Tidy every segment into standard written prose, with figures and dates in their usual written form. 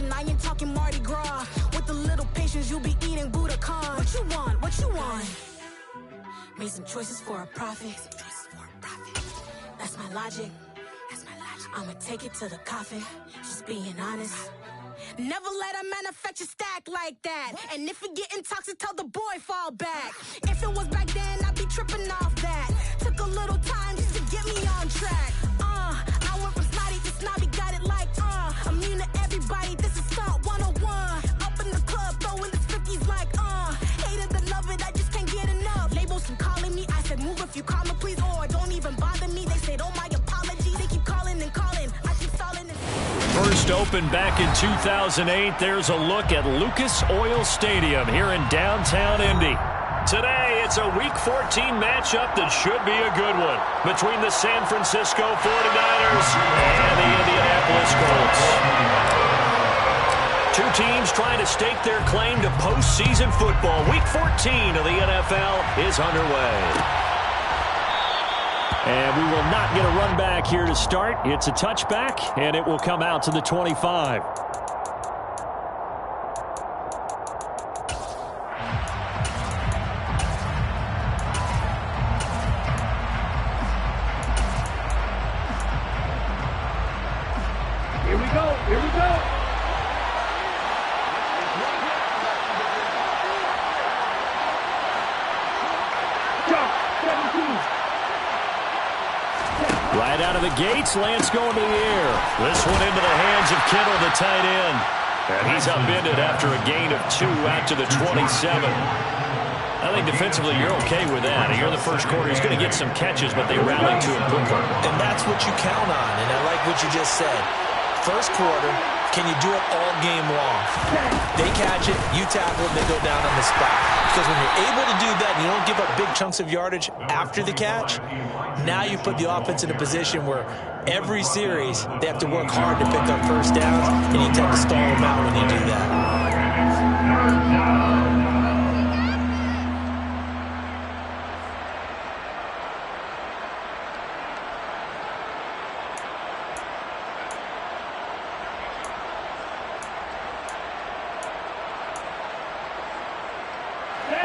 celebration, I ain't talking Mardi Gras. With a little patience, you'll be eating Budokan. What you want? What you want? Made some choices for a profit. That's my logic. I'ma take it to the coffin. Just being honest. Never let a manufacture stack like that. And if it getting toxic, tell the boy fall back. If it was back then, I'd be tripping off that. Took a little time just to get me on track. I went from snotty to snobby, got it like immune to everybody, this is stunt 101. Up in the club, throwing the 50s like hate it, I love it, I just can't get enough. Labels from calling me, I said move if you call me please, or don't even bother me. They said oh my apology, they keep calling and calling, I keep stalling and... First opened back in 2008, there's a look at Lucas Oil Stadium here in downtown Indy. Today, it's a Week 14 matchup that should be a good one between the San Francisco 49ers and the Indianapolis Colts. Two teams trying to stake their claim to postseason football. Week 14 of the NFL is underway. And we will not get a run back here to start. It's a touchback, and it will come out to the 25. Here we go. Here we go. Drop 17. Right out of the gates, Lance going to the air. This one into the hands of Kittle, the tight end. And he's upended after a gain of 2 out to the 27. I think defensively you're okay with that. Here in the first quarter, he's going to get some catches, but they rallied to him quickly. And that's what you count on, and I like what you just said. First quarter, can you do it all game long? They catch it, you tackle it, they go down on the spot. Because when you're able to do that and you don't give up big chunks of yardage after the catch, now you put the offense in a position where every series they have to work hard to pick up first downs, and you tend to stall them out when you do that.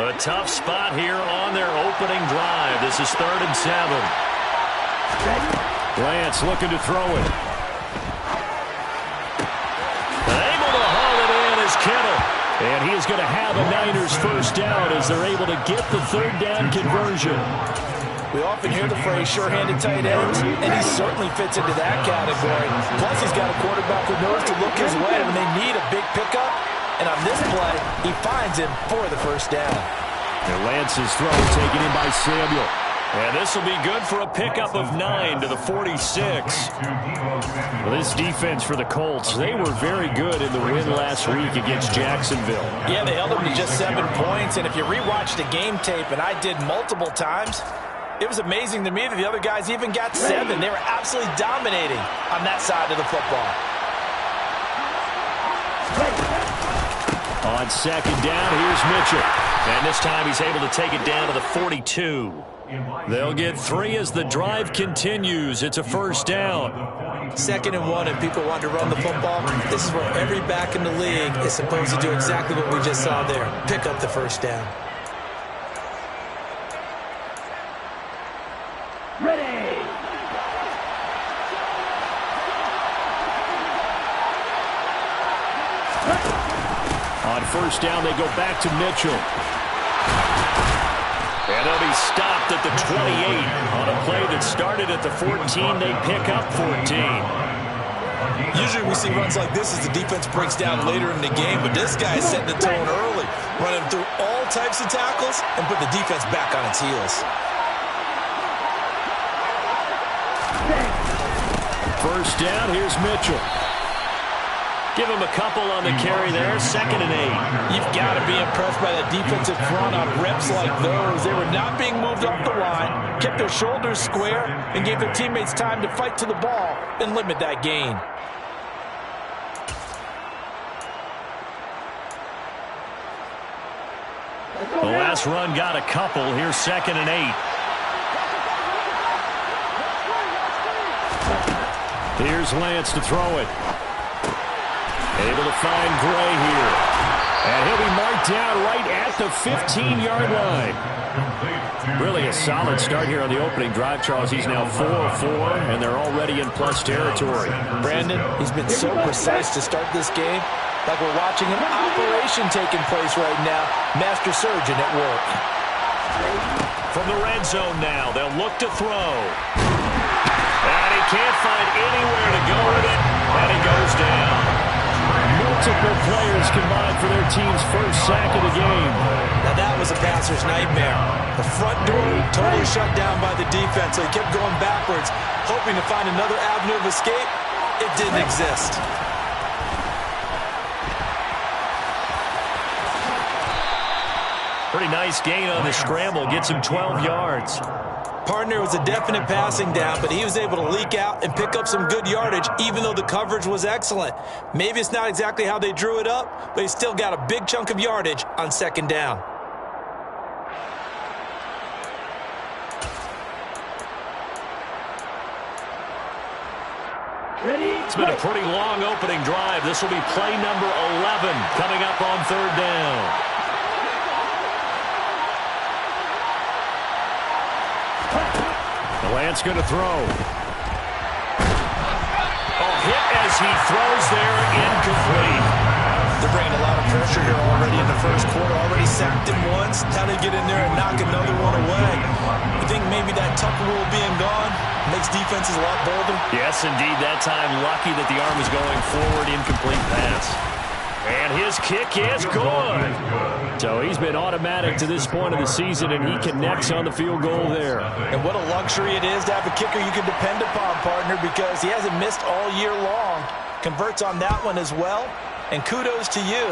A tough spot here on their opening drive. This is 3rd and 7. Lance looking to throw it. Able to haul it in is Kittle. And he is going to have a Niners first down as they're able to get the 3rd down conversion. We often hear the phrase sure-handed tight ends, and he certainly fits into that category. Plus, he's got a quarterback who knows to look his way when they need a big pickup. And on this play, he finds him for the first down. And Lance's throw taken in by Samuel. And this will be good for a pickup of 9 to the 46. Well, this defense for the Colts, they were very good in the win last week against Jacksonville. Yeah, they held them to just 7 points. And if you rewatch the game tape, and I did multiple times, it was amazing to me that the other guys even got 7. They were absolutely dominating on that side of the football. On 2nd down, here's Mitchell. And this time he's able to take it down to the 42. They'll get 3 as the drive continues. It's a first down. 2nd and 1, and people want to run the football. This is where every back in the league is supposed to do exactly what we just saw there. Pick up the first down. Ready. On first down, they go back to Mitchell. And they'll be stopped at the 28. On a play that started at the 14, they pick up 14. Usually we see runs like this as the defense breaks down later in the game, but this guy is setting the tone early, running through all types of tackles and put the defense back on its heels. First down, here's Mitchell. Give him a couple on the carry there, 2nd and 8. You've got to be impressed by that defensive front on reps like those. They were not being moved off the line, kept their shoulders square, and gave their teammates time to fight to the ball and limit that gain. The last run got a couple. Here's 2nd and 8. Here's Lance to throw it. Able to find Gray here. And he'll be marked down right at the 15-yard line. Really a solid start here on the opening drive, Charles. He's now 4-4, and they're already in plus territory. Brandon, he's been so precise to start this game. Like we're watching an operation taking place right now. Master surgeon at work. From the red zone now, they'll look to throw. And he can't find anywhere to go with it, and he goes down. Multiple players combined for their team's first sack of the game. Now that was a passer's nightmare. The front door totally shut down by the defense, so he kept going backwards, hoping to find another avenue of escape. It didn't exist. Pretty nice gain on the scramble. Gets him 12 yards. Partner was a definite passing down, but he was able to leak out and pick up some good yardage, even though the coverage was excellent. Maybe it's not exactly how they drew it up, but he still got a big chunk of yardage on second down. It's been a pretty long opening drive. This will be play number 11 coming up on third down. Lance going to throw. Hit as he throws there, incomplete. They're bringing a lot of pressure here already in the first quarter. Already sacked him once. How to get in there and knock another one away. You think maybe that Tucker rule being gone makes defenses a lot bolder? Yes, indeed. That time, lucky that the arm was going forward. Incomplete pass. And his kick is good. So he's been automatic to this point of the season, and he connects on the field goal there. And what a luxury it is to have a kicker you can depend upon, partner, because he hasn't missed all year long. Converts on that one as well. And kudos to you.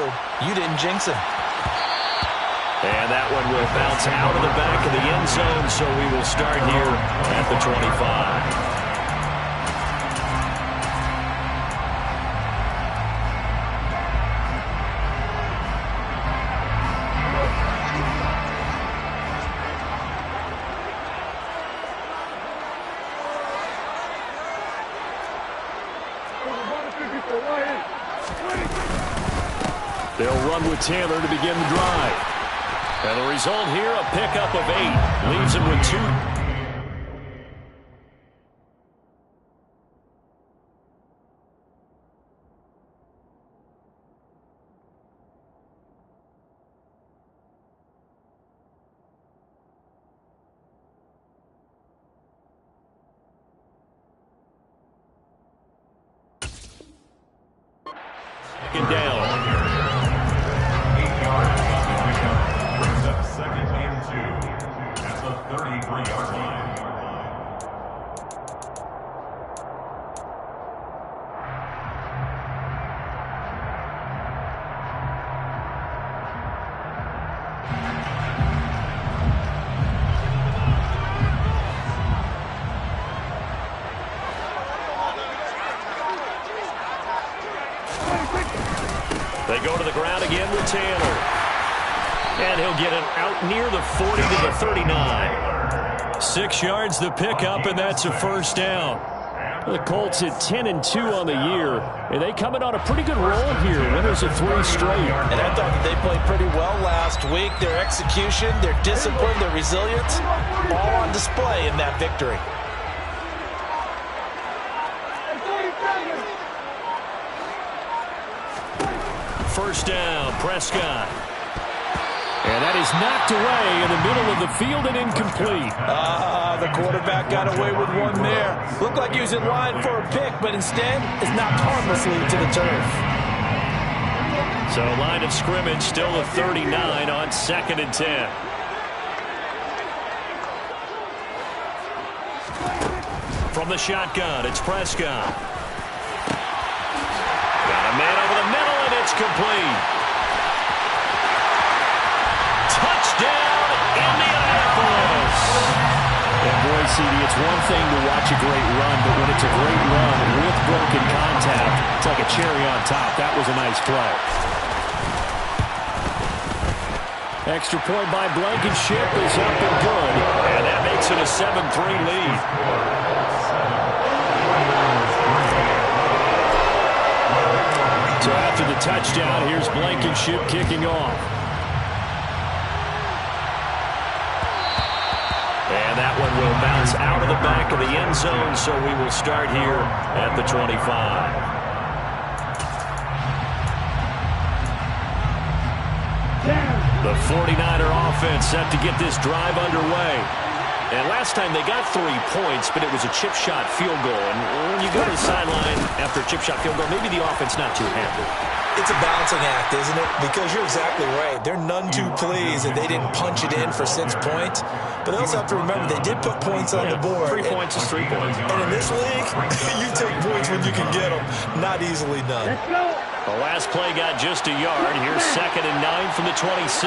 You didn't jinx him. And that one will bounce out of the back of the end zone, so we will start here at the 25. They'll run with Taylor to begin the drive. And the result here, a pickup of 8. Leaves him with 2. Second down. They go to the ground again with Taylor. And he'll get it out near the 40 to the 39. 6 yards the pickup, and that's a first down. The Colts at 10-2 on the year, and they come in on a pretty good roll here. Winners of 3 straight. And I thought that they played pretty well last week. Their execution, their discipline, their resilience, all on display in that victory. First down, Prescott. And that is knocked away in the middle of the field and incomplete. The quarterback got away with one there. Looked like he was in line for a pick, but instead is knocked harmlessly to the turf. So line of scrimmage still a 39 on 2nd and 10. From the shotgun, it's Prescott. Got a man over the middle, and it's complete. Touchdown, Indianapolis. And boy, CD, it's one thing to watch a great run, but when it's a great run with broken contact, it's like a cherry on top. That was a nice play. Extra point by Blankenship is up and good. And that makes it a 7-3 lead. So after the touchdown, here's Blankenship kicking off. And that one will bounce out of the back of the end zone, so we will start here at the 25. The 49er offense set to get this drive underway. And last time they got 3 points, but it was a chip shot field goal. And when you go to the sideline after a chip shot field goal, maybe the offense not too happy. It's a balancing act, isn't it? Because you're exactly right. They're none too pleased that they didn't punch it in for 6 points. But they also have to remember they did put points on the board. 3 points is 3 points. And in this league, you take points when you can get them. Not easily done. Let's go. The last play got just a yard. Here's 2nd and 9 from the 26.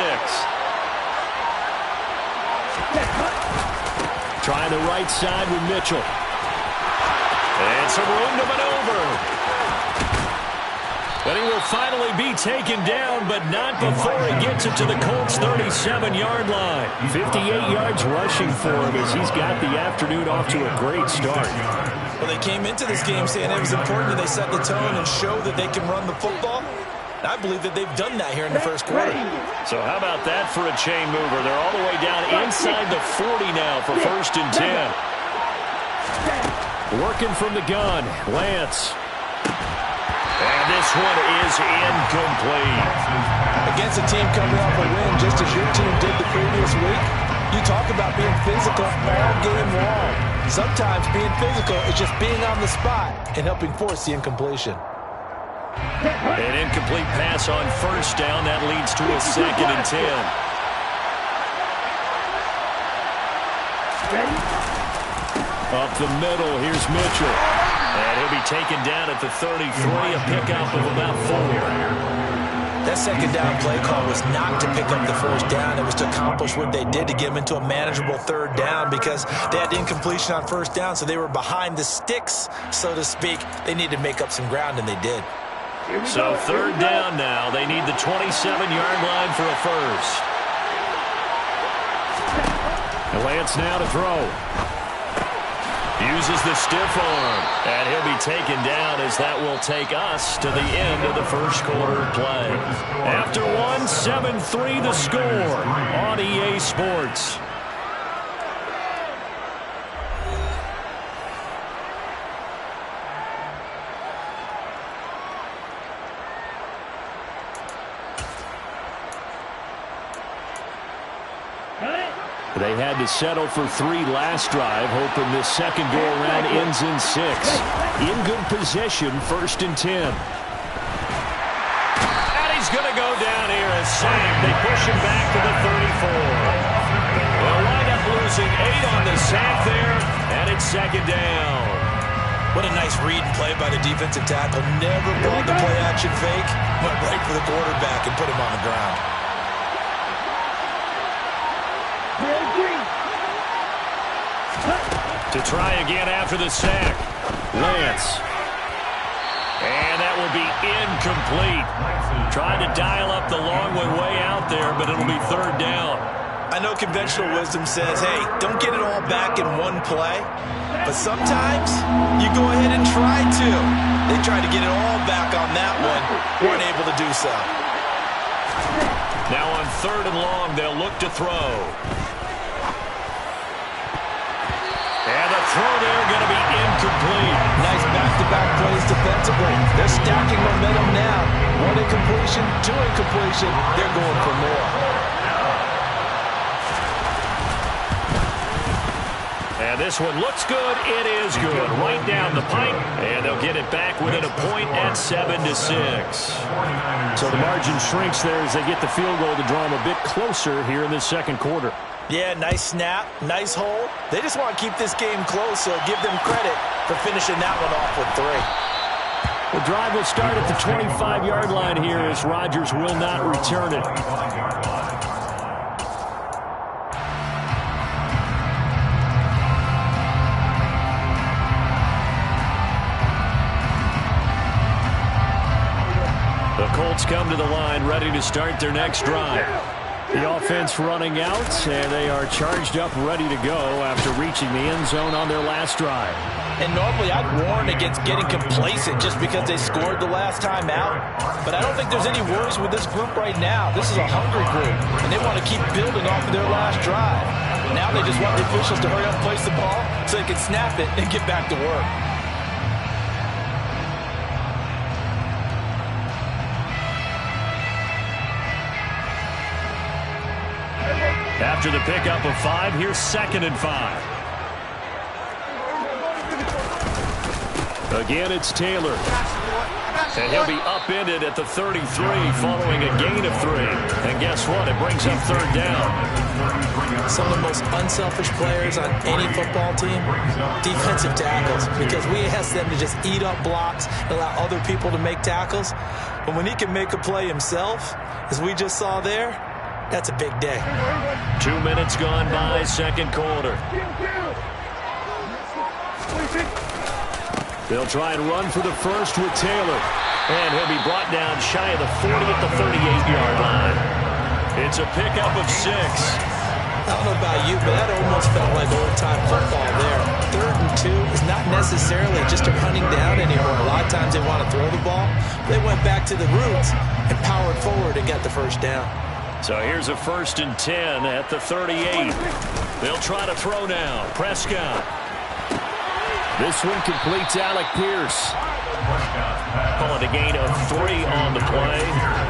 Trying the right side with Mitchell. And some room to maneuver. But he will finally be taken down, but not before he gets it to the Colts' 37-yard line. 58 yards rushing for him as he's got the afternoon off to a great start. Well, they came into this game saying it was important that they set the tone and show that they can run the football. And I believe that they've done that here in the first quarter. So how about that for a chain mover? They're all the way down inside the 40 now for 1st and 10. Working from the gun, Lance. And this one is incomplete. Against a team coming off a win just as your team did the previous week, you talk about being physical all game long. Sometimes being physical is just being on the spot and helping force the incompletion. An incomplete pass on 1st down. That leads to a 2nd and 10. Up the middle, here's Mitchell. And he'll be taken down at the 33, a pickup of about 4. That 2nd down play call was not to pick up the 1st down. It was to accomplish what they did to get them into a manageable 3rd down because they had incompletion on 1st down, so they were behind the sticks, so to speak. They needed to make up some ground, and they did. So 3rd down now. They need the 27-yard line for a 1st. And Lance now to throw. Uses the stiff arm, and he'll be taken down as that will take us to the end of the first quarter play. After 1, 7-3 the score on EA Sports. They had to settle for 3 last drive, hoping this second go-around ends in 6. In good position, 1st and 10. And he's going to go down here as sacked. They push him back to the 34. They'll wind up losing 8 on the sack there, and it's 2nd down. What a nice read and play by the defensive tackle. Never brought the play-action fake. Went right for the quarterback and put him on the ground. To try again after the sack. Lance. And that will be incomplete. Trying to dial up the long one way out there, but it'll be 3rd down. I know conventional wisdom says, hey, don't get it all back in one play. But sometimes you go ahead and try to. They tried to get it all back on that one. Weren't able to do so. Now on 3rd and long, they'll look to throw. And the throw there going to be incomplete. Nice back-to-back plays defensively. They're stacking momentum now. 1 incompletion, 2 incompletion. They're going for more. And this one looks good. It is good. Right down the pipe. And they'll get it back within a point at 7-6. So the margin shrinks there as they get the field goal to draw them a bit closer here in the second quarter. Yeah, nice snap, nice hold. They just want to keep this game close, so give them credit for finishing that one off with 3. The drive will start at the 25-yard line here as Rodgers will not return it. The Colts come to the line ready to start their next drive. The offense running out, and they are charged up, ready to go after reaching the end zone on their last drive. And normally I'd warn against getting complacent just because they scored the last time out. But I don't think there's any worries with this group right now. This is a hungry group, and they want to keep building off of their last drive. Now they just want the officials to hurry up and place the ball so they can snap it and get back to work. After the pickup of 5, here's 2nd and 5. Again, it's Taylor. And he'll be upended at the 33 following a gain of 3. And guess what? It brings up 3rd down. Some of the most unselfish players on any football team, defensive tackles, because we ask them to just eat up blocks and allow other people to make tackles. But when he can make a play himself, as we just saw there, that's a big day. 2 minutes gone by, 2nd quarter. They'll try and run for the first with Taylor. And he'll be brought down shy of the 40 at the 38-yard line. It's a pickup of 6. I don't know about you, but that almost felt like old-time football there. 3rd and 2 is not necessarily just a running down anymore. A lot of times they want to throw the ball. They went back to the roots and powered forward and got the first down. So here's a 1st and 10 at the 38. They'll try to throw now. Prescott. This one completes Alec Pierce. Calling a gain of 3 on the play,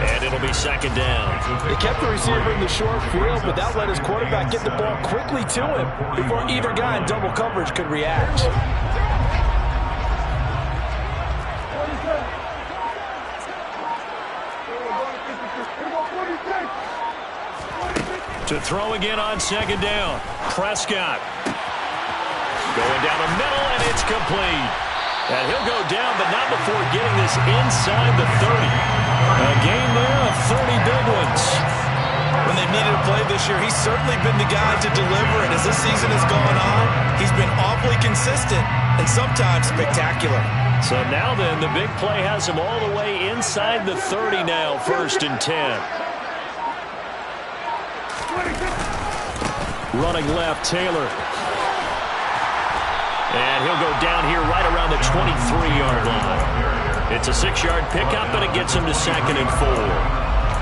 and it'll be 2nd down. They kept the receiver in the short field, but that let his quarterback get the ball quickly to him before either guy in double coverage could react. To throw again on 2nd down. Prescott. Going down the middle, and it's complete. And he'll go down, but not before getting this inside the 30. A gain there of 30 big ones. When they needed a play this year, he's certainly been the guy to deliver. And as this season has gone on, he's been awfully consistent and sometimes spectacular. So now then, the big play has him all the way inside the 30 now, 1st and 10. Running left, Taylor. And he'll go down here right around the 23-yard line. It's a 6-yard pickup, and it gets him to 2nd and 4.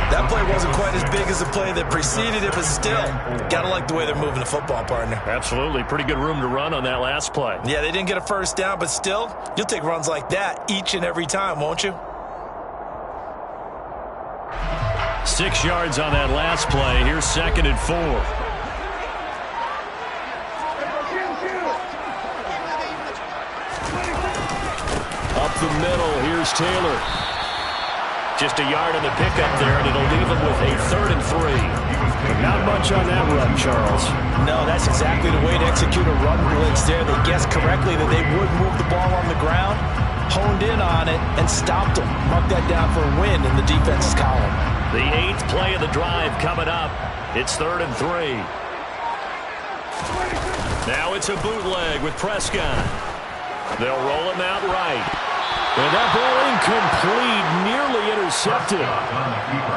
That play wasn't quite as big as the play that preceded it, but still, got to like the way they're moving the football, partner. Absolutely. Pretty good room to run on that last play. Yeah, they didn't get a first down, but still, you'll take runs like that each and every time, won't you? 6 yards on that last play. Here's 2nd and 4. Up the middle, here's Taylor. Just a yard on the pickup there, and it'll leave him with a 3rd and 3. Not much on that run, Charles. No, that's exactly the way to execute a run blitz there. They guessed correctly that they would move the ball on the ground, honed in on it, and stopped them. Mark that down for a win in the defense's column. The 8th play of the drive coming up. It's 3rd and 3. Now it's a bootleg with Prescott. They'll roll him out right. And that ball incomplete, nearly intercepted.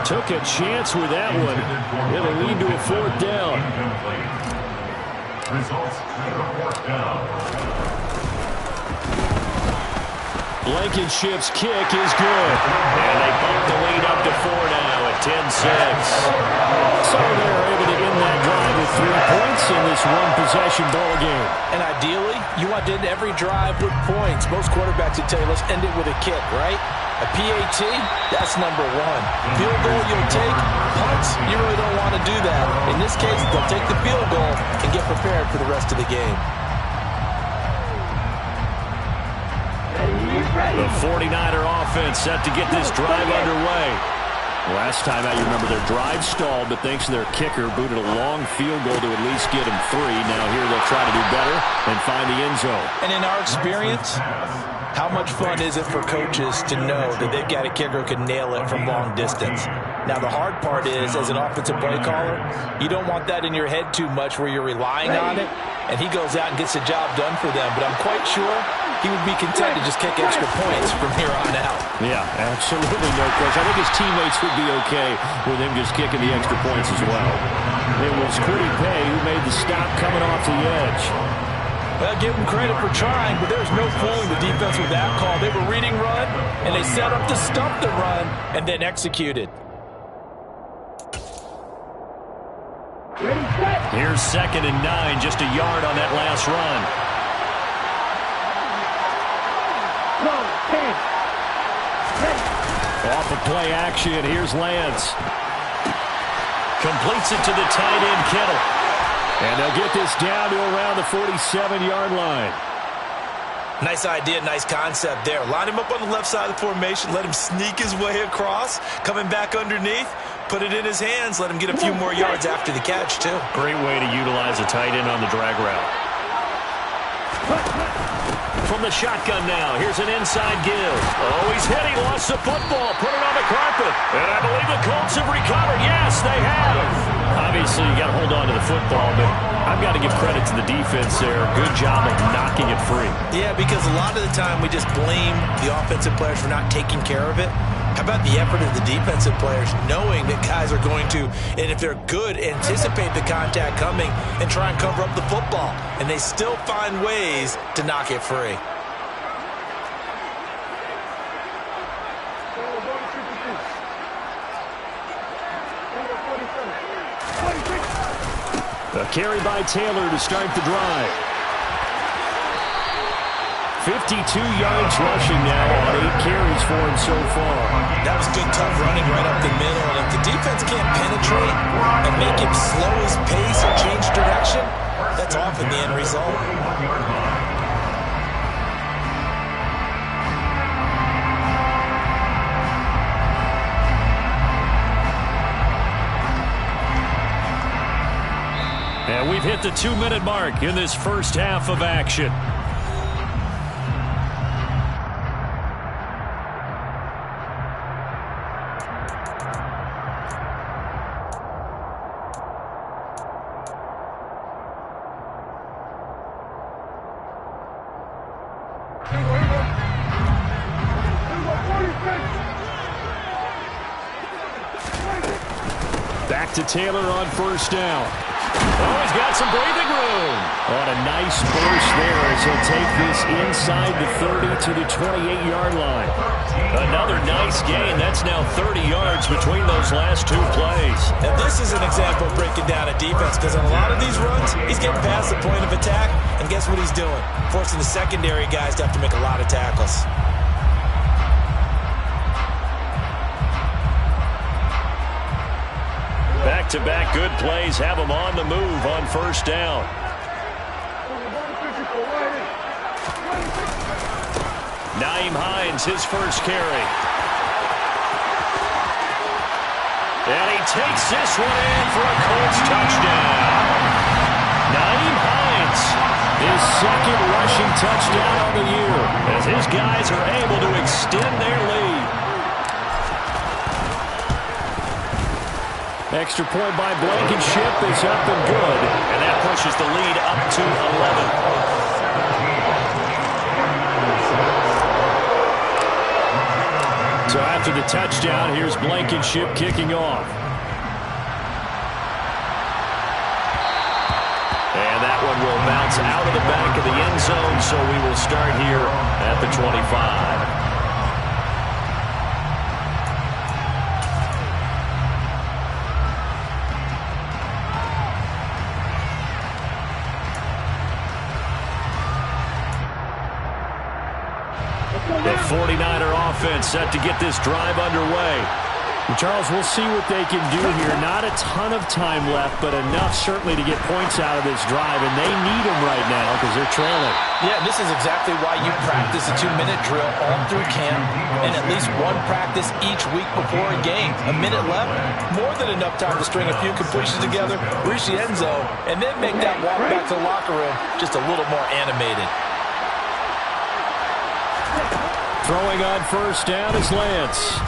Took a chance with that one. It'll lead to a 4th down. Blankenship's kick is good. And they bump the lead up to 4 now at 10-6. So they're able to end that drive with 3 points in this one-possession ball game. And ideally, you want to end every drive with points. Most quarterbacks would tell you, let's end it with a kick, right? A PAT, that's number 1. Field goal you'll take. Punts, you really don't want to do that. In this case, they'll take the field goal and get prepared for the rest of the game. The 49er offense set to get this drive underway. Last time out, you remember their drive stalled, but thanks to their kicker, booted a long field goal to at least get them 3. Now here they'll try to do better and find the end zone. And in our experience, how much fun is it for coaches to know that they've got a kicker who can nail it from long distance? Now, the hard part is, as an offensive play caller, you don't want that in your head too much where you're relying on it, and he goes out and gets the job done for them. But I'm quite sure he would be content to just kick extra points from here on out. Yeah, absolutely no question. I think his teammates would be okay with him just kicking the extra points as well. It was Quiddy Pay who made the stop coming off the edge. Well, give him credit for trying, but there's no fooling the defense with that call. They were reading run, and they set up to stump the run, and then executed. Here's 2nd and 9, just a yard on that last run. Off of play action, here's Lance. Completes it to the tight end, Kittle. And they'll get this down to around the 47-yard line. Nice idea, nice concept there. Line him up on the left side of the formation, let him sneak his way across, coming back underneath, put it in his hands, let him get a few more yards after the catch, too. Great way to utilize a tight end on the drag route. From the shotgun now, here's an inside give. Oh, he's hit, he lost the football, put it on the carpet. And I believe the Colts have recovered. Yes, they have. Obviously, you got to hold on to the football, but I've got to give credit to the defense there. Good job of knocking it free. Yeah, because a lot of the time we just blame the offensive players for not taking care of it. How about the effort of the defensive players knowing that guys are going to, and if they're good, anticipate the contact coming and try and cover up the football. And they still find ways to knock it free. A carry by Taylor to start the drive. 52 yards rushing now on 8 carries for him so far. That was good, tough running right up the middle. And if the defense can't penetrate and make him slow his pace or change direction, that's often the end result. And we've hit the 2-minute mark in this first half of action. Back to Taylor on first down. Oh, he's got some breathing room. On a nice burst there as he'll take this inside the 30 to the 28-yard line. Another nice gain. That's now 30 yards between those last 2 plays. And this is an example of breaking down a defense because on a lot of these runs, he's getting past the point of attack. And guess what he's doing? Forcing the secondary guys to have to make a lot of tackles. Back-to-back good plays have him on the move on first down. Nyheim Hines, his first carry. And he takes this one in for a Colts touchdown. Nyheim Hines, his second rushing touchdown on the year, as his guys are able to extend their lead. Extra point by Blankenship is up and good. And that pushes the lead up to 11. So after the touchdown, here's Blankenship kicking off. And that one will bounce out of the back of the end zone, so we will start here at the 25. The 49er offense set to get this drive underway. And Charles, we'll see what they can do here. Not a ton of time left, but enough certainly to get points out of this drive, and they need them right now because they're trailing. Yeah, this is exactly why you practice a 2-minute drill all through camp and at least one practice each week before a game. A minute left, more than enough time to string a few completions together, reach the end zone, and then make that walk back to the locker room just a little more animated. Throwing on first down is Lance.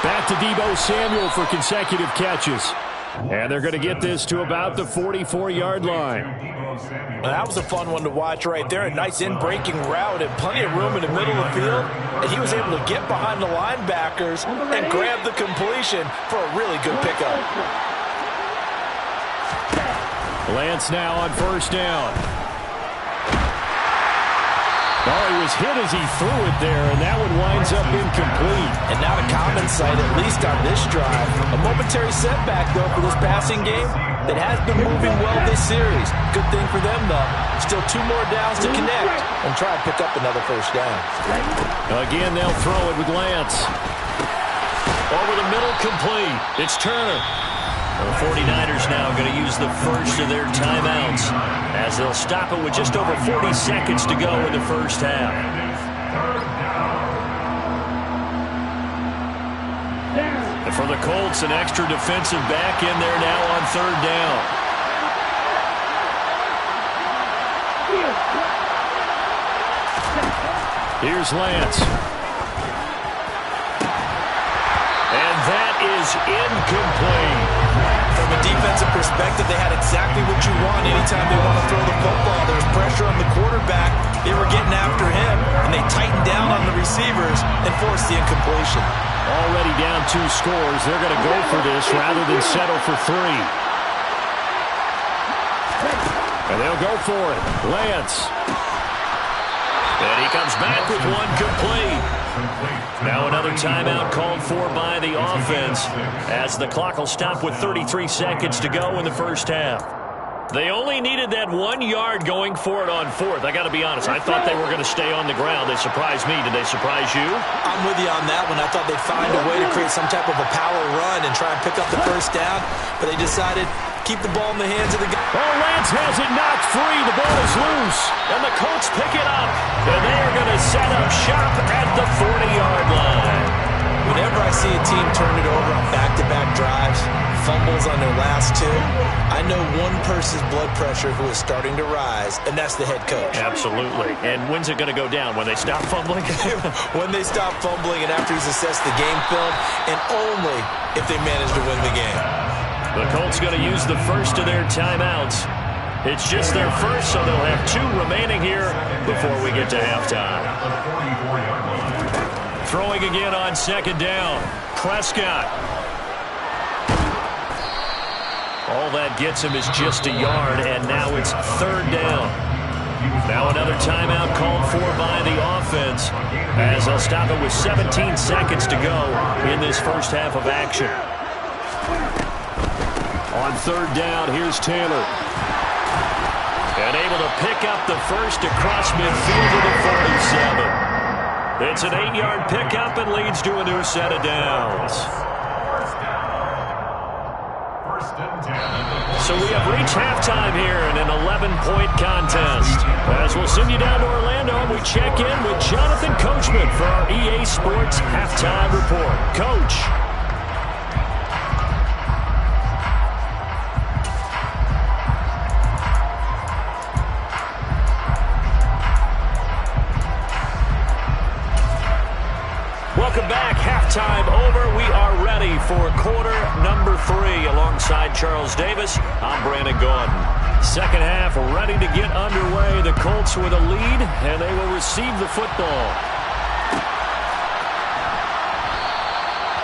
Back to Deebo Samuel for consecutive catches. And they're going to get this to about the 44-yard line. Well, that was a fun one to watch right there. A nice in-breaking route and plenty of room in the middle of the field. And he was able to get behind the linebackers and grab the completion for a really good pickup. Lance now on first down. Oh, he was hit as he threw it there, and that one winds up incomplete. And not a common sight, at least on this drive. A momentary setback, though, for this passing game that has been moving well this series. Good thing for them, though. Still 2 more downs to connect and try and pick up another first down. Again, they'll throw it with Lance. Over the middle, complete. It's Turner. The 49ers now going to use the first of their timeouts as they'll stop it with just over 40 seconds to go in the first half. And for the Colts, an extra defensive back in there now on third down. Here's Lance. And that is incomplete. From a defensive perspective, they had exactly what you want anytime they want to throw the football. There was pressure on the quarterback. They were getting after him, and they tightened down on the receivers and forced the incompletion. Already down 2 scores. They're going to go for this rather than settle for 3. And they'll go for it. Lance. And he comes back with one complete. Now another timeout called for by the offense as the clock will stop with 33 seconds to go in the first half. They only needed that 1 yard going for it on fourth. I got to be honest, I thought they were going to stay on the ground. They surprised me. Did they surprise you? I'm with you on that one. I thought they'd find a way to create some type of a power run and try and pick up the first down, but they decided keep the ball in the hands of the guy. Oh, Lance has it knocked free. The ball is loose, and the Colts pick it up, and they are going to set up shop at the 40-yard line. Whenever I see a team turn it over on back-to-back drives, fumbles on their last 2, I know one person's blood pressure who is starting to rise, and that's the head coach. Absolutely. And when's it going to go down? When they stop fumbling? When they stop fumbling and after he's assessed the game film, and only if they manage to win the game. The Colts going to use the first of their timeouts. It's just their first, so they'll have 2 remaining here before we get to halftime. Throwing again on second down. Prescott. All that gets him is just a yard, and now it's third down. Now another timeout called for by the offense as they'll stop it with 17 seconds to go in this first half of action. On third down, here's Taylor. And able to pick up the first across midfield to the 47. It's an 8-yard pickup and leads to a new set of downs. So we have reached halftime here in an 11-point contest. As we'll send you down to Orlando, and we check in with Jonathan Coachman for our EA Sports Halftime Report. Coach. Welcome back. Halftime over. We are ready for quarter number 3 alongside Charles Davis. I'm Brandon Gordon. Second half ready to get underway. The Colts with a lead, and they will receive the football.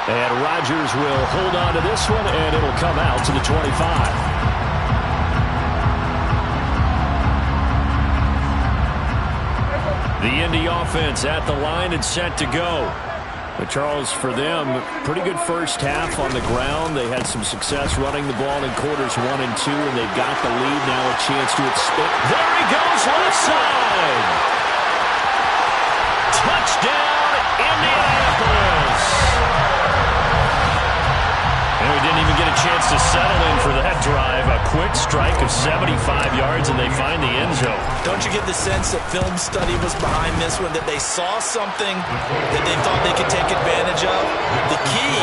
And Rodgers will hold on to this one, and it'll come out to the 25. The Indy offense at the line and set to go. But Charles, for them, pretty good first half on the ground. They had some success running the ball in quarters 1 and 2, and they've got the lead. Now a chance to expand. There he goes, left side. Touchdown, Indianapolis. And we didn't even get a chance to settle in for that drive. A quick strike of 75 yards, and they find the end zone. Don't you get the sense that film study was behind this one, that they saw something that they thought they could take advantage of? The key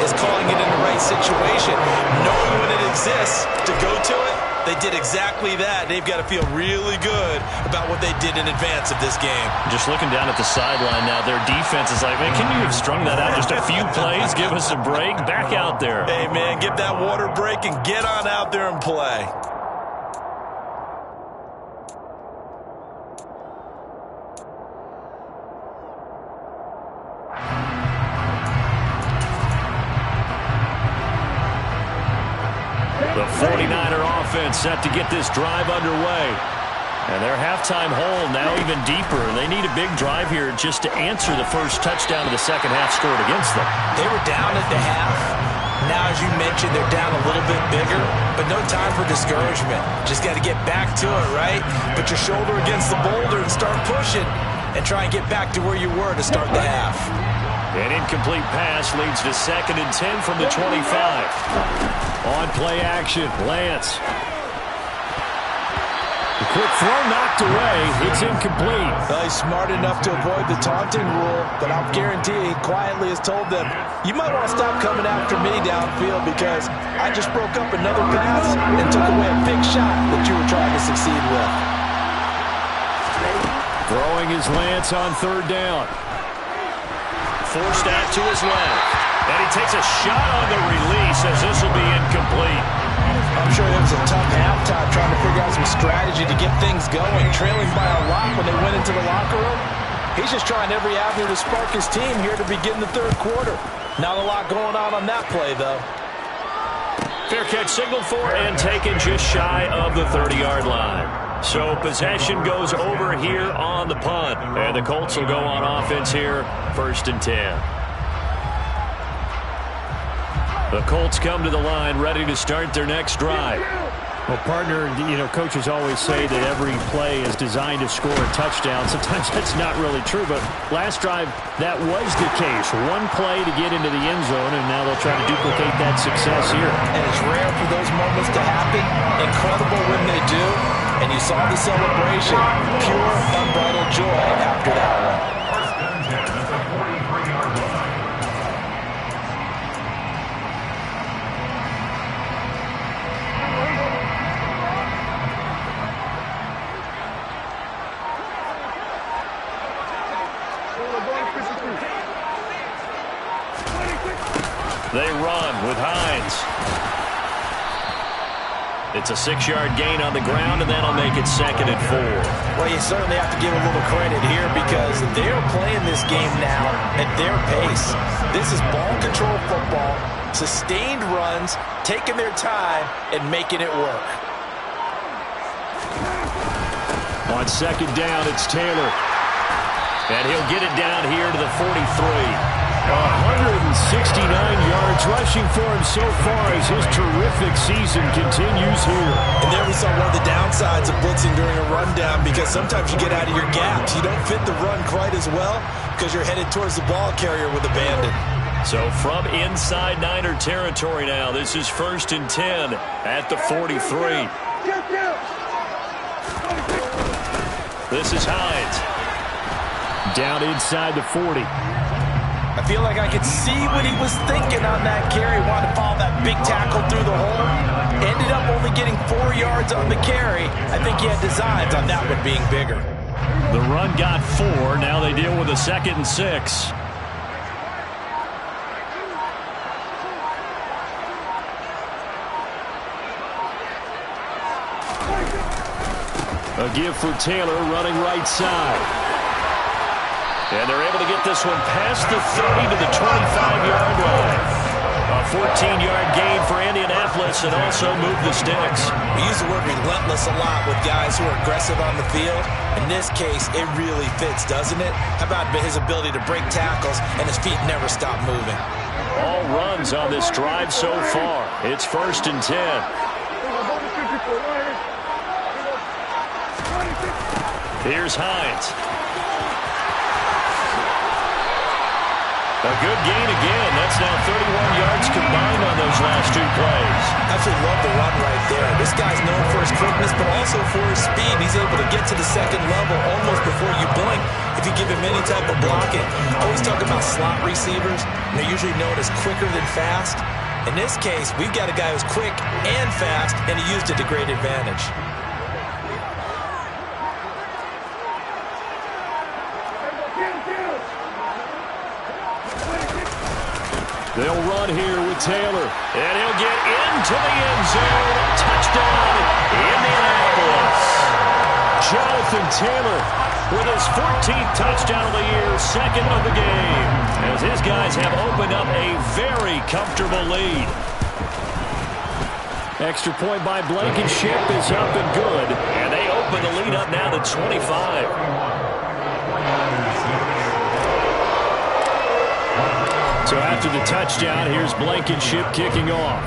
is calling it in the right situation, knowing when it exists to go to it, They did exactly that. They've got to feel really good about what they did in advance of this game. Just looking down at the sideline now, their defense is like, man, can you have strung that out just a few plays? Give us a break. Back out there. Hey, man, give that water break and get on out there and play. The 49er offense set to get this drive underway. And their halftime hole now even deeper. They need a big drive here just to answer the first touchdown of the second half scored against them. They were down at the half. Now, as you mentioned, they're down a little bit bigger, but no time for discouragement. Just got to get back to it, right? Put your shoulder against the boulder and start pushing and try and get back to where you were to start the half. An incomplete pass leads to 2nd and 10 from the 25. On play action, Lance. The quick throw knocked away. It's incomplete. Well, he's smart enough to avoid the taunting rule, but I'll guarantee he quietly has told them, you might want to stop coming after me downfield because I just broke up another pass and took away a big shot that you were trying to succeed with. Throwing his Lance on 3rd down. Forced out to his left. And he takes a shot on the release as this will be incomplete. I'm sure it was a tough halftime trying to figure out some strategy to get things going. Trailing by a lot when they went into the locker room. He's just trying every avenue to spark his team here to begin the 3rd quarter. Not a lot going on that play, though. Fair catch signaled for and taken just shy of the 30-yard line. So possession goes over here on the punt. And the Colts will go on offense here, 1st and 10. The Colts come to the line ready to start their next drive. Well, partner, coaches always say that every play is designed to score a touchdown. Sometimes that's not really true, but last drive, that was the case. One play to get into the end zone, and now they'll try to duplicate that success here. And it's rare for those moments to happen. Incredible when they do. And you saw the celebration. Pure, unbridled joy after that one. They run with Hines. It's a 6-yard gain on the ground, and that'll make it 2nd and 4. Well, you certainly have to give a little credit here because they're playing this game now at their pace. This is ball control football, sustained runs, taking their time, and making it work. On 2nd down, it's Taylor. And he'll get it down here to the 43. 169 yards rushing for him so far as his terrific season continues here. And there we saw one of the downsides of blitzing during a rundown because sometimes you get out of your gaps. You don't fit the run quite as well because you're headed towards the ball carrier with abandon. So from inside Niner territory now, this is 1st and 10 at the 43. This is Hines. Down inside the 40. I feel like I could see what he was thinking on that carry. Wanted to follow that big tackle through the hole. Ended up only getting 4 yards on the carry. I think he had designs on that one being bigger. The run got 4. Now they deal with a 2nd and 6. A give for Taylor running right side. And they're able to get this one past the 30 to the 25-yard line. A 14-yard gain for Indianapolis and also move the sticks. We use the word relentless a lot with guys who are aggressive on the field. In this case, it really fits, doesn't it? How about his ability to break tackles and his feet never stop moving? All runs on this drive so far. It's 1st and 10. Here's Hines. A good gain again. That's now 31 yards combined on those last 2 plays. Absolutely love the run right there. This guy's known for his quickness, but also for his speed. He's able to get to the 2nd level almost before you blink if you give him any type of blocking. Always talk about slot receivers. They're usually known as quicker than fast. In this case, we've got a guy who's quick and fast, and he used it to great advantage. They'll run here with Taylor, and he'll get into the end zone. Touchdown, Indianapolis. Jonathan Taylor with his 14th touchdown of the year, second of the game, as his guys have opened up a very comfortable lead. Extra point by Blankenship is up and good, and they open the lead up now to 25. So after the touchdown, here's Blankenship kicking off.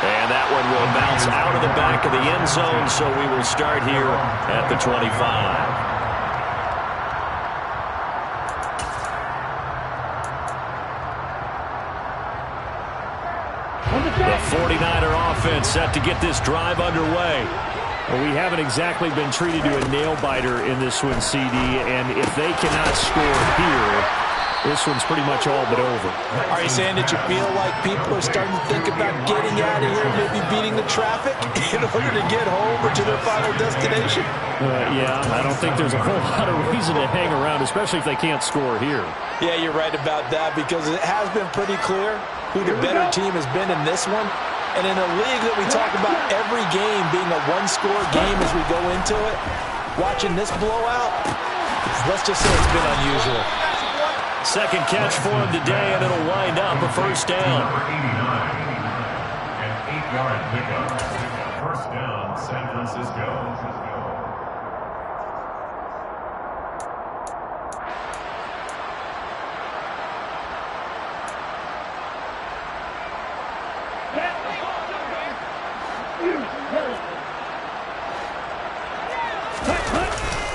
And that one will bounce out of the back of the end zone, so we will start here at the 25. The 49er offense set to get this drive underway. Well, we haven't exactly been treated to a nail-biter in this one, CD, and if they cannot score here, this one's pretty much all but over. Are you saying that you feel like people are starting to think about getting out of here, maybe beating the traffic in order to get home or to their final destination? Yeah, I don't think there's a whole lot of reason to hang around, especially if they can't score here. Yeah, you're right about that, because it has been pretty clear who the better team has been in this one. And in a league that we talk about every game being a one-score game as we go into it, watching this blowout, let's just say it's been unusual. Second catch for him today, and it'll wind up a first down. An 8-yard pickup. First down, San Francisco.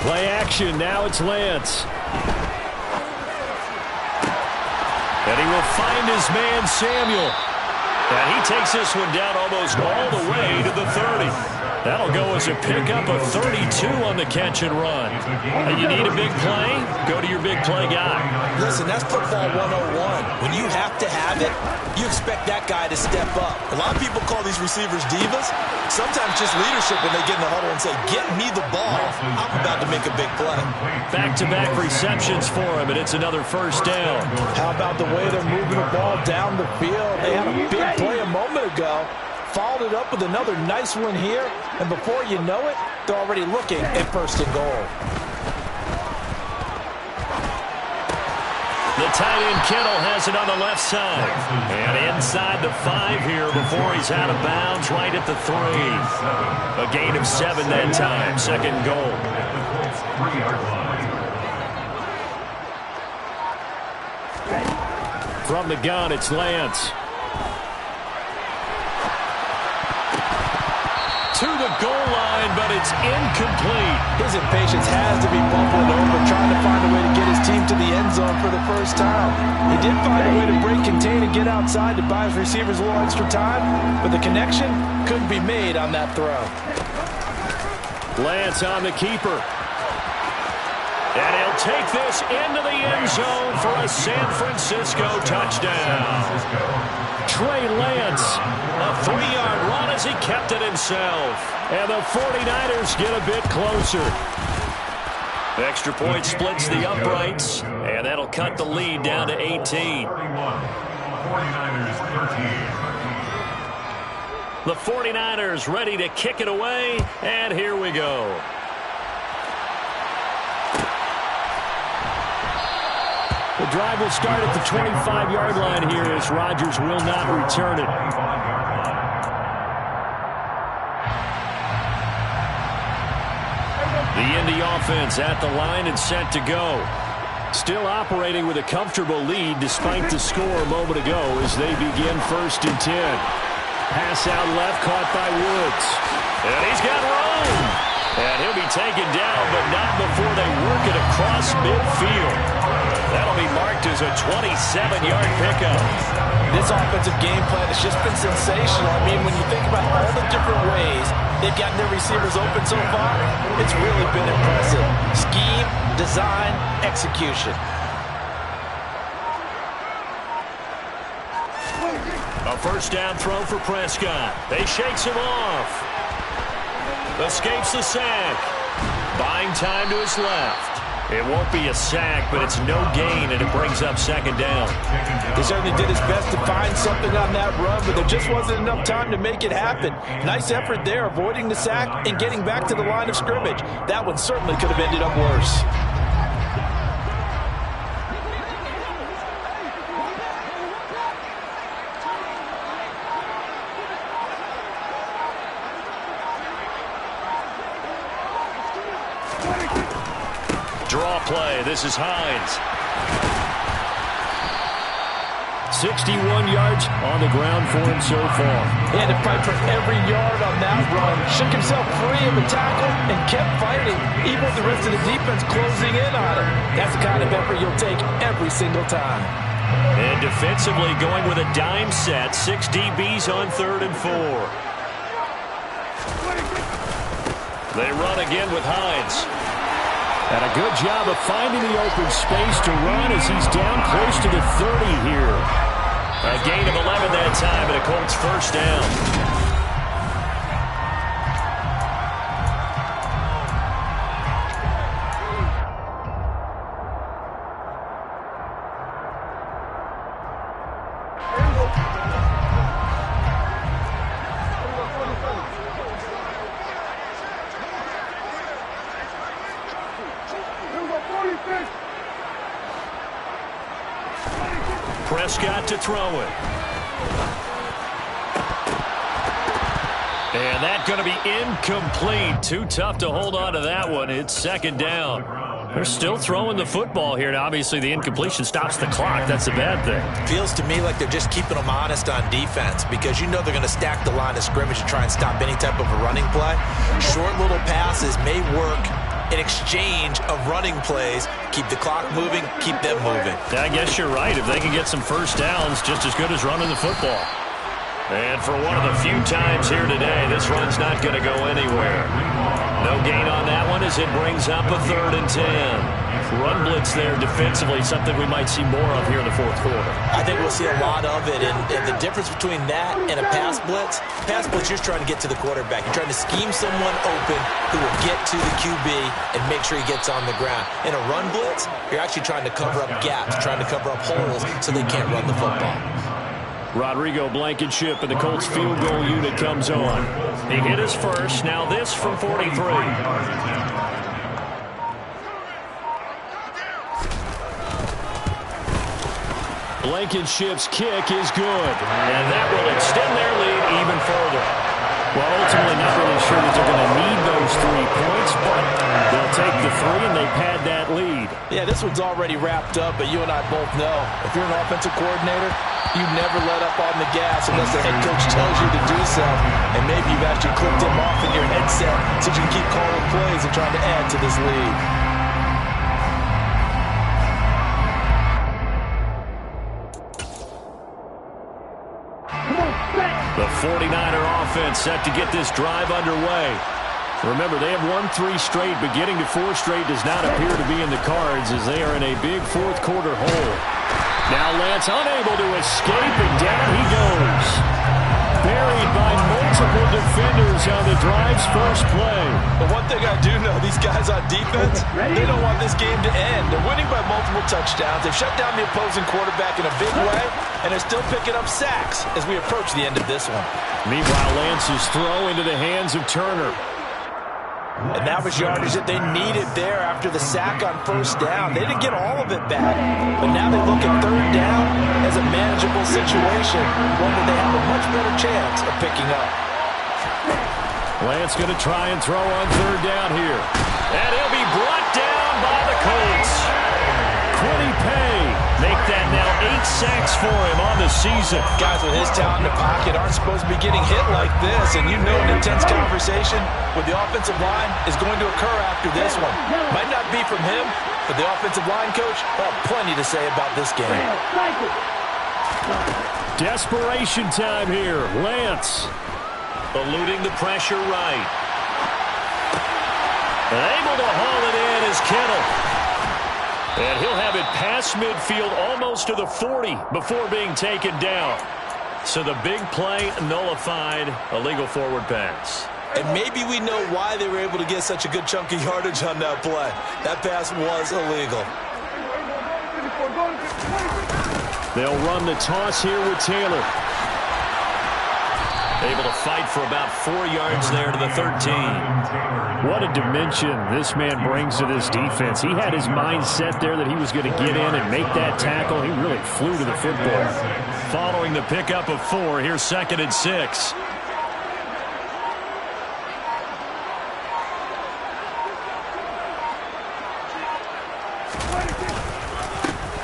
Play action, now it's Lance. And he will find his man, Samuel. And he takes this one down almost all the way to the 30. That'll go as a pickup of 32 on the catch and run. And you need a big play? Go to your big play guy. Listen, that's football 101. When you have to have it, you expect that guy to step up. A lot of people call these receivers divas. Sometimes just leadership when they get in the huddle and say, get me the ball. I'm about to make a big play. Back-to-back receptions for him, and it's another first down. How about the way they're moving the ball down the field? They had a big play a moment ago. Followed it up with another nice one here, and before you know it, they're already looking at first and goal. The tight end Kittle has it on the left side. And inside the 5 here before he's out of bounds, right at the 3. A gain of 7 that time, second goal. From the gun, it's Lance. To the goal line, but it's incomplete. His impatience has to be bubbling over, trying to find a way to get his team to the end zone for the first time. He did find a way to break, contain, and get outside to buy his receivers a little extra time, but the connection couldn't be made on that throw. Lance on the keeper. And he'll take this into the end zone for a San Francisco touchdown. Trey Lance, a 3-yard run as he kept it himself. And the 49ers get a bit closer. The extra point splits the uprights, and that'll cut the lead down to 18. 49ers 13. The 49ers ready to kick it away, and here we go. The drive will start at the 25-yard line here as Rodgers will not return it. The Indy offense at the line and set to go. Still operating with a comfortable lead despite the score a moment ago as they begin 1st and 10. Pass out left, caught by Woods. And he's got room. And he'll be taken down, but not before they work it across midfield. That'll be marked as a 27-yard pickup. This offensive game plan has just been sensational. I mean, when you think about all the different ways they've gotten their receivers open so far, it's really been impressive. Scheme, design, execution. first down throw for Prescott. They shakes him off. Escapes the sack. Buying time to his left. It won't be a sack, but it's no gain, and it brings up second down. He certainly did his best to find something on that run, but there just wasn't enough time to make it happen. Nice effort there, avoiding the sack and getting back to the line of scrimmage. That one certainly could have ended up worse. Draw play. This is Hines. 61 yards on the ground for him so far. He had to fight for every yard on that run. Shook himself free of a tackle and kept fighting, even with the rest of the defense closing in on him. That's the kind of effort you'll take every single time. And defensively going with a dime set. 6 DBs on 3rd and 4. They run again with Hines. And a good job of finding the open space to run as he's down close to the 30 here. A gain of 11 that time and a Colts first down. Prescott to throw it. And that's going to be incomplete. Too tough to hold on to that one. It's second down. They're still throwing the football here. Now, obviously, the incompletion stops the clock. That's a bad thing. Feels to me like they're just keeping them honest on defense because you know they're going to stack the line of scrimmage to try and stop any type of a running play. Short little passes may work in exchange of running plays. Keep the clock moving, keep them moving. I guess you're right. If they can get some first downs, just as good as running the football. And for one of the few times here today, this run's not going to go anywhere. No gain on that one as it brings up a 3rd and 10. Run blitz there defensively, something we might see more of here in the 4th quarter. I think we'll see a lot of it, and the difference between that and a pass blitz, you're trying to get to the quarterback. You're trying to scheme someone open who will get to the QB and make sure he gets on the ground. In a run blitz, you're actually trying to cover up gaps, trying to cover up holes so they can't run the football. Rodrigo Blankenship and the Colts field goal unit comes on. He hit his first. Now this from 43. Blankenship's kick is good. And that will extend their lead even further. Well, ultimately not really sure that they're going to need those 3 points, but they'll take the 3 and they pad that lead. Yeah, this one's already wrapped up, but you and I both know if you're an offensive coordinator, you never let up on the gas unless the head coach tells you to do so. And maybe you've actually clicked him off in your headset so you can keep calling plays and trying to add to this lead. The 49er offense set to get this drive underway. Remember, they have won 3 straight, but getting to 4 straight does not appear to be in the cards as they are in a big 4th quarter hole. Now Lance unable to escape, and down he goes. Buried by multiple defenders on the drive's first play. But one thing I do know, these guys on defense, they don't want this game to end. They're winning by multiple touchdowns. They've shut down the opposing quarterback in a big way, and they're still picking up sacks as we approach the end of this one. Meanwhile, Lance's throw into the hands of Turner. And that was yardage that they needed there after the sack on first down. They didn't get all of it back, but now they look at 3rd down as a manageable situation, one that they have a much better chance of picking up. Lance going to try and throw on 3rd down here. And he'll be brought down by the Colts. Quiddy Pay. Make that now 8 sacks for him on the season. Guys with his talent in the pocket aren't supposed to be getting hit like this, and you know an intense conversation with the offensive line is going to occur after this one. Might not be from him, but the offensive line coach will have plenty to say about this game. Desperation time here. Lance. Eluding the pressure right. Able to haul it in is Kittle. And he'll have it past midfield almost to the 40 before being taken down. So the big play nullified, a legal forward pass. And maybe we know why they were able to get such a good chunk of yardage on that play. That pass was illegal. They'll run the toss here with Taylor. Able to fight for about 4 yards there to the 13. What a dimension this man brings to this defense. He had his mind set there that he was going to get in and make that tackle. He really flew to the football. Following the pickup of 4, here's 2nd and 6.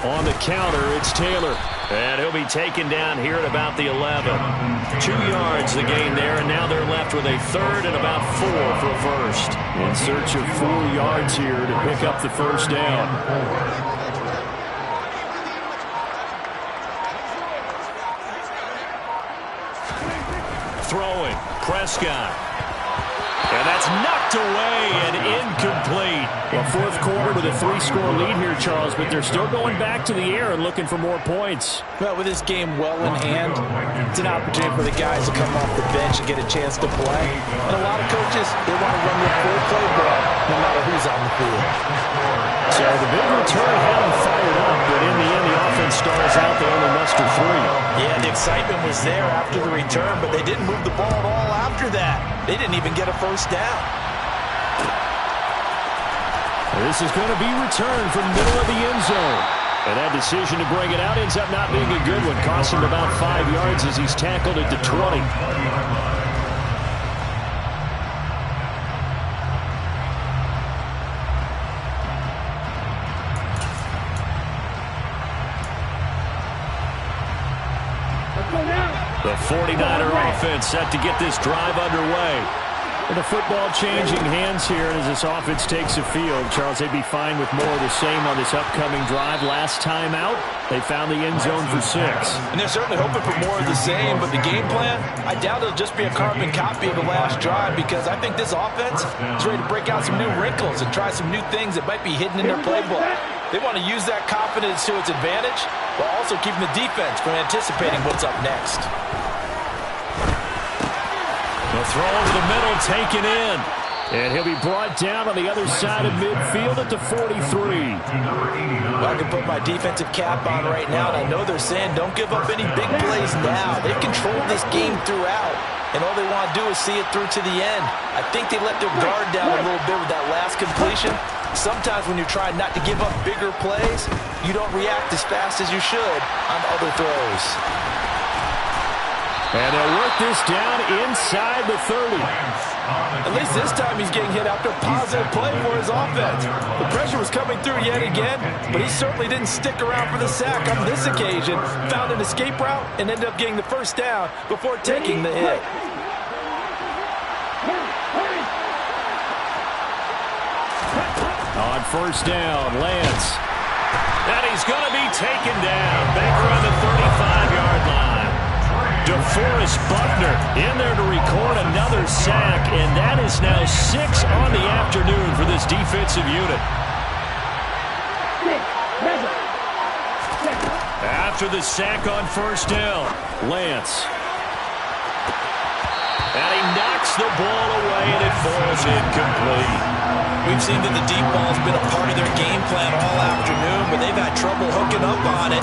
On the counter, it's Taylor. And he'll be taken down here at about the 11. 2 yards the gain there, and now they're left with a 3rd and about 4 for a first. In search of 4 yards here to pick up the first down. Throwing, Prescott. And that's knocked away and incomplete. Well, 4th quarter with a 3-score lead here, Charles, but they're still going back to the air and looking for more points. Well, with this game well in hand, it's an opportunity for the guys to come off the bench and get a chance to play. And a lot of coaches, they want to run their full playbook no matter who's on the field. So the big return had them fired up, but in the end, the offense stalls out. They only muster 3. Yeah, the excitement was there after the return, but they didn't move the ball at all after that. They didn't even get a first down. This is going to be returned from the middle of the end zone. And that decision to bring it out ends up not being a good one. Cost him about 5 yards as he's tackled at the 20. The 49er offense set to get this drive underway. And the football changing hands here, and as this offense takes the field, Charles, they'd be fine with more of the same on this upcoming drive. Last time out, they found the end zone for 6. And they're certainly hoping for more of the same, but the game plan, I doubt it'll just be a carbon copy of the last drive, because I think this offense is ready to break out some new wrinkles and try some new things that might be hidden in their playbook. They want to use that confidence to its advantage, while also keeping the defense from anticipating what's up next. The throw over the middle, taken in. And he'll be brought down on the other side of midfield at the 43. Well, I can put my defensive cap on right now, and I know they're saying don't give up any big plays now. They've controlled this game throughout, and all they want to do is see it through to the end. I think they let their guard down a little bit with that last completion. Sometimes when you're trying not to give up bigger plays, you don't react as fast as you should on other throws. And they'll work this down inside the 30. At least this time he's getting hit after a positive play for his offense. The pressure was coming through yet again, but he certainly didn't stick around for the sack on this occasion. Found an escape route and ended up getting the first down before taking the hit. On first down, Lance. And he's going to be taken down. Baker on the 35-yard line. DeForest Buckner in there to record another sack, and that is now 6 on the afternoon for this defensive unit. After the sack on first down, Lance. And he knocks the ball away, and it falls incomplete. We've seen that the deep ball's been a part of their game plan all afternoon, but they've had trouble hooking up on it,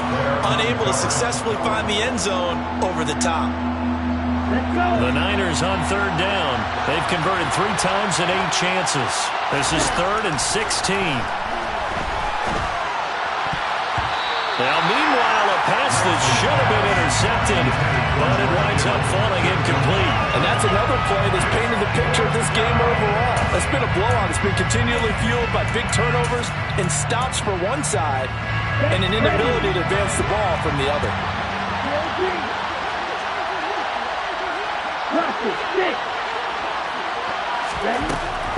unable to successfully find the end zone over the top. The Niners on third down. They've converted 3 times and 8 chances. This is 3rd and 16. Now, meanwhile, a pass that should have been intercepted, but it winds up falling incomplete. And that's another play that's painted the picture of this game overall. It's been a blowout. It's been continually fueled by big turnovers and stops for one side and an inability to advance the ball from the other.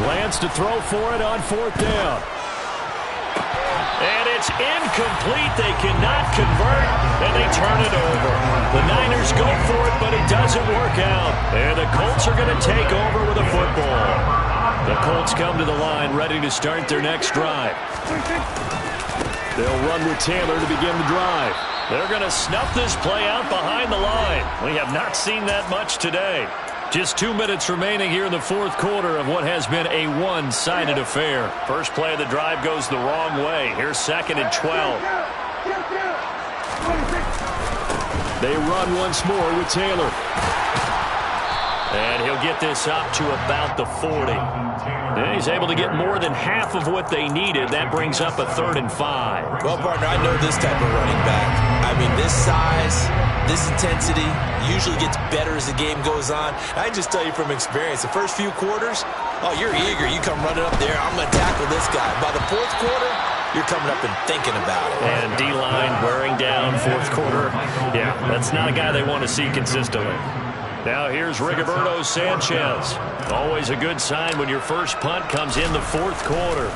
Lance to throw for it on 4th down. And it's incomplete. They cannot convert, and they turn it over. The Niners go for it, but it doesn't work out. And the Colts are going to take over with a football. The Colts come to the line ready to start their next drive. They'll run with Taylor to begin the drive. They're going to snuff this play out behind the line. We have not seen that much today. Just 2 minutes remaining here in the fourth quarter of what has been a one-sided affair. First play of the drive goes the wrong way. Here's 2nd and 12. They run once more with Taylor. And he'll get this up to about the 40. And he's able to get more than half of what they needed. That brings up a 3rd and 5. Well, partner, I know this type of running back. I mean, this size, this intensity usually gets better as the game goes on. I can just tell you from experience, the first few quarters, oh, you're eager. You come running up there, I'm going to tackle this guy. By the fourth quarter, you're coming up and thinking about it. And D-line wearing down fourth quarter. Yeah, that's not a guy they want to see consistently. Now here's Rigoberto Sanchez. Always a good sign when your first punt comes in the fourth quarter.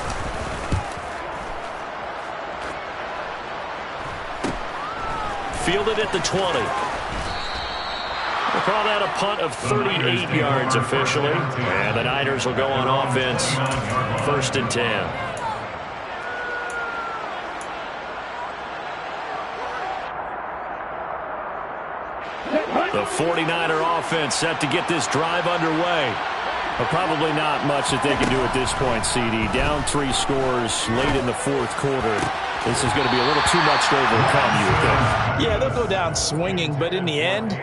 Fielded at the 20. We'll call that a punt of 38 yards officially. And the Niners will go on offense. 1st and 10. The 49er offense set to get this drive underway. But probably not much that they can do at this point, CD. Down 3 scores late in the fourth quarter. This is going to be a little too much to overcome, you would think. Yeah, they'll go down swinging, but in the end,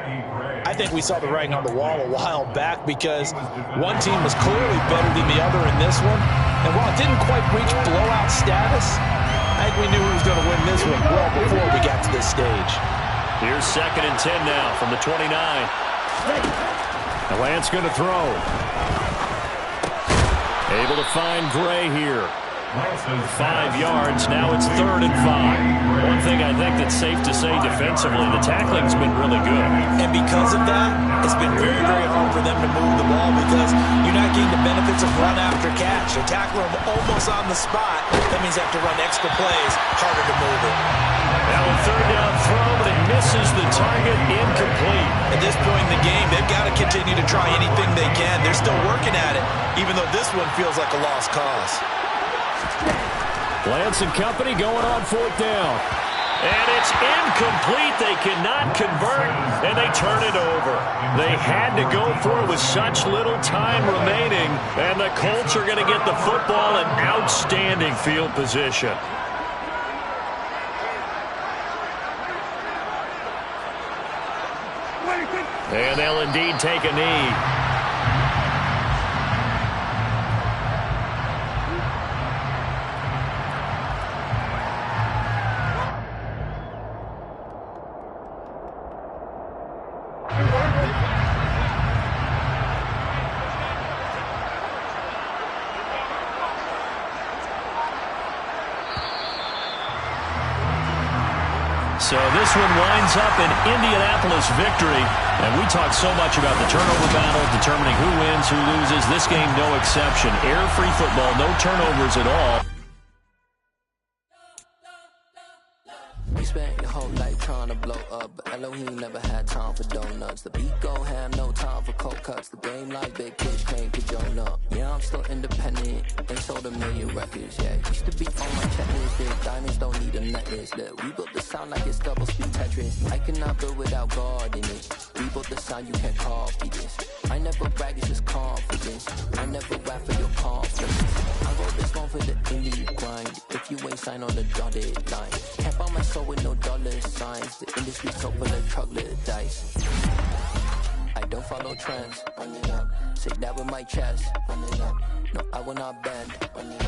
I think we saw the writing on the wall a while back because one team was clearly better than the other in this one. And while it didn't quite reach blowout status, I think we knew who was going to win this one well before we got to this stage. Here's 2nd and 10 now from the 29. And Lance going to throw. Able to find Gray here. 5 yards. Now it's 3rd and 5. One thing I think that's safe to say defensively, the tackling's been really good. And because of that, it's been very, very hard for them to move the ball because you're not getting the benefits of run after catch. They tackle them almost on the spot. That means they have to run extra plays, harder to move it. Now a 3rd down throw, but it misses the target, incomplete. At this point in the game, they've got to continue to try anything they can. They're still working at it, even though this one feels like a lost cause. Lance and company going on 4th down. And it's incomplete. They cannot convert, and they turn it over. They had to go for it with such little time remaining, and the Colts are going to get the football in outstanding field position. And they'll indeed take a knee. So this one winds up an Indianapolis victory. And we talk so much about the turnover battle, determining who wins, who loses. This game, no exception. Air-free football, no turnovers at all. You spent your whole life trying to blow up, but Elohim never had time for donuts. The beat gon' have no time for cold cuts. The game like big kids came to join up. Yeah, I'm still independent, ain't sold a million records, yeah. Used to be on my checklist, big diamonds don't need a necklace. Look, we built the sound like it's double speed Tetris. I cannot build without God in it. We built the sound, you can't copy this. I never brag, it's just confidence. I never rap for your confidence. I wrote this one for the indie grind. If you ain't signed on the dotted line, can't buy my soul with no dollar signs. The industry's so full of troglodytes. I don't follow trends. Run it up. Say that with my chest. Run it up. No, I will not bend. Run it